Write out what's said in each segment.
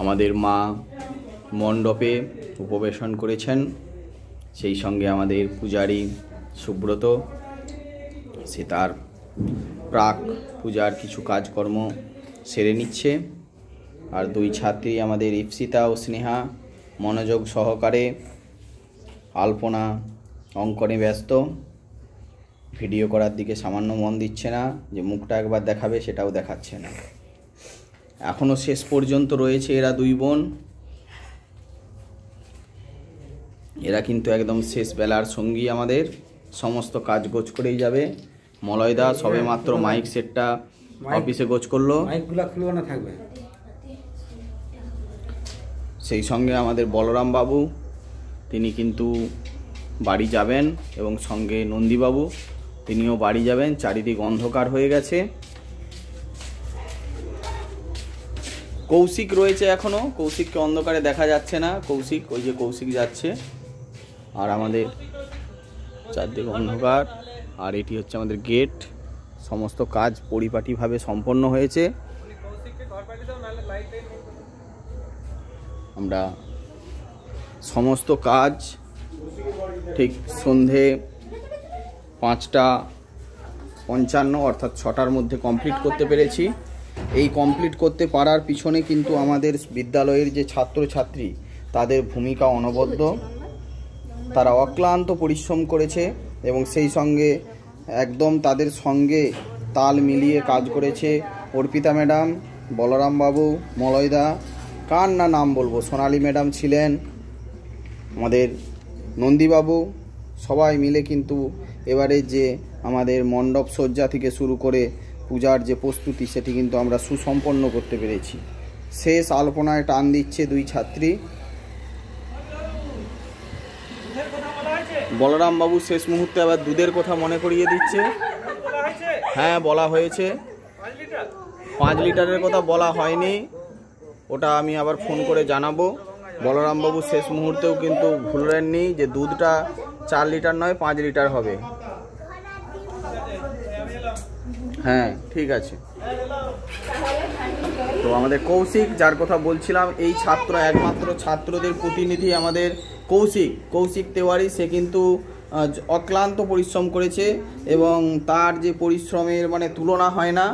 আমাদের মা মণ্ডপে উপবেশন করেছেন। সেই সঙ্গে আমাদের পূজারী সুব্রত সে তার প্রাক পূজার কিছু কাজকর্ম সেরে নিচ্ছে। আর দুই ছাত্রী আমাদের ইপ্সিতা ও স্নেহা মনোযোগ সহকারে আলপনা অঙ্কনে ব্যস্ত। ভিডিও করার দিকে সামান্য মন দিচ্ছে না, যে মুখটা একবার দেখাবে সেটাও দেখাচ্ছে না। এখনও শেষ পর্যন্ত রয়েছে এরা দুই বোন। এরা কিন্তু একদম শেষ বেলার সঙ্গী আমাদের, সমস্ত কাজ গোছ করেই যাবে। মলয়দা সবে মাত্র মাইক সেটটা অফিসে গোছ করলো, মাইকগুলো খুলবে না থাকবে। সেই সঙ্গে আমাদের বলরাম বাবু তিনি কিন্তু বাড়ি যাবেন, এবং সঙ্গে নন্দীবাবু তিনিও বাড়ি যাবেন। চারিদিক অন্ধকার হয়ে গেছে। কৌশিক রয়েছে এখনো, কৌশিককে অন্ধকারে দেখা যাচ্ছে না। কৌশিক, ওই যে কৌশিক যাচ্ছে। আর আমাদের চারদিকে অন্ধকার। আর এটি হচ্ছে আমাদের গেট। সমস্ত কাজ পরিপাটিভাবে সম্পন্ন হয়েছে। আমরা সমস্ত কাজ ঠিক সন্ধে 5:55 অর্থাৎ 6টার মধ্যে কমপ্লিট করতে পেরেছি। এই কমপ্লিট করতে পারার পিছনে কিন্তু আমাদের বিদ্যালয়ের যে ছাত্রছাত্রী তাদের ভূমিকা অনবদ্য। তারা অক্লান্ত পরিশ্রম করেছে এবং সেই সঙ্গে একদম তাদের সঙ্গে তাল মিলিয়ে কাজ করেছে অর্পিতা ম্যাডাম, বলরাম বাবু, মলয়দা, কার না নাম বলবো, সোনালী ম্যাডাম ছিলেন, আমাদের নন্দীবাবু, সবাই মিলে কিন্তু এবারে যে আমাদের মণ্ডপ সজ্জা থেকে শুরু করে পূজার যে প্রস্তুতি সেটি কিন্তু আমরা সুসম্পন্ন করতে পেরেছি। শেষ আলপনায় টান দিচ্ছে দুই ছাত্রী। বলরাম বাবু শেষ মুহূর্তে আবার দুধের কথা মনে করিয়ে দিচ্ছে। হ্যাঁ, বলা হয়েছে। 5 লিটারের কথা বলা হয়নি, ওটা আমি আবার ফোন করে জানাবো। বলরাম বাবু শেষ মুহূর্তেও কিন্তু ভুলেননি যে দুধটা 4 লিটার নয় 5 লিটার হবে। হ্যাঁ, ঠিক আছে। তো আমাদের কৌশিক, যার কথা বলছিলাম, এই ছাত্র একমাত্র ছাত্রদের প্রতিনিধি আমাদের কৌশিক তেওয়ারি। সে কিন্তু অক্লান্ত পরিশ্রম করেছে এবং তার যে পরিশ্রমের মানে তুলনা হয় না।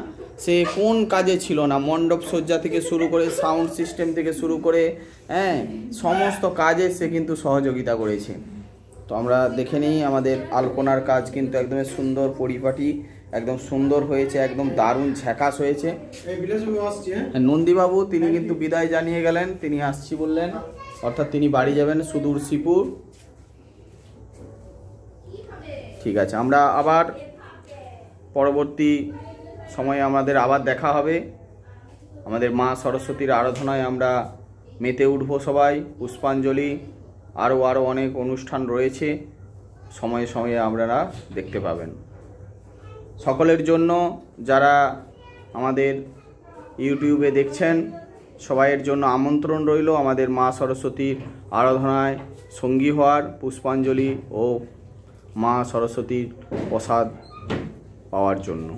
সে কোন কাজে ছিল না, মণ্ডপ সজ্জা থেকে শুরু করে সাউন্ড সিস্টেম থেকে শুরু করে সমস্ত কাজে সে কিন্তু সহযোগিতা করেছে। তো আমরা দেখে নিই আমাদের আলপনার কাজ কিন্তু একদম সুন্দর পরিপাটি, একদম সুন্দর হয়েছে, একদম দারুণ ঝাকাস হয়েছে। নন্দীবাবু তিনি কিন্তু বিদায় জানিয়ে গেলেন, তিনি আসছি বললেন, অর্থাৎ তিনি বাড়ি যাবেন সুদূর শ্রীপুর। ঠিক আছে, আমরা আবার পরবর্তী সময়ে আমাদের আবার দেখা হবে। আমাদের মা সরস্বতীর আরাধনায় আমরা মেতে উঠব সবাই, পুষ্পাঞ্জলি, আরও অনেক অনুষ্ঠান রয়েছে, সময়ে সময়ে আপনারা দেখতে পাবেন। সকলের জন্য যারা আমাদের ইউটিউবে দেখছেন সবাইয়ের জন্য আমন্ত্রণ রইল আমাদের মা সরস্বতীর আরাধনায় সঙ্গী হওয়ার, পুষ্পাঞ্জলি ও মা সরস্বতীর প্রসাদ পাওয়ার জন্য।